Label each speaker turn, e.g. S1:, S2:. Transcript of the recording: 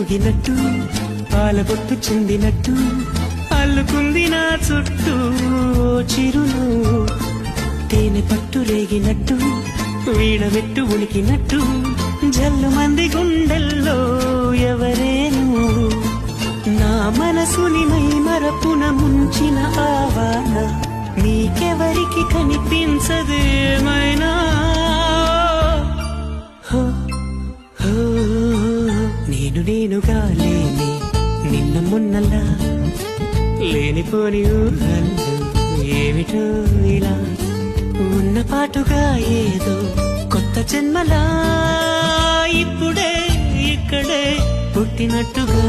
S1: ఊగినట్టు పాలబొట్టు చెందినట్టు అల్లుకుంది నా చుట్టూ చిరును తేనె పట్టు రేగినట్టు వీణవెట్టు ఉనికినట్టు జల్లు మంది గుండెల్లో ఎవరేను నా మనసుని మై మరపున ముంచిన ఆవాన నీకెవరికి కనిపించదేమైనా నేనుగా లేని నిన్న మొన్నల్లా లేనిపోని ఊహల్లో ఏమిటో ఇలా ఉన్న పాటుగా ఏదో కొత్త జన్మలా ఇప్పుడే ఇక్కడే పుట్టినట్టుగా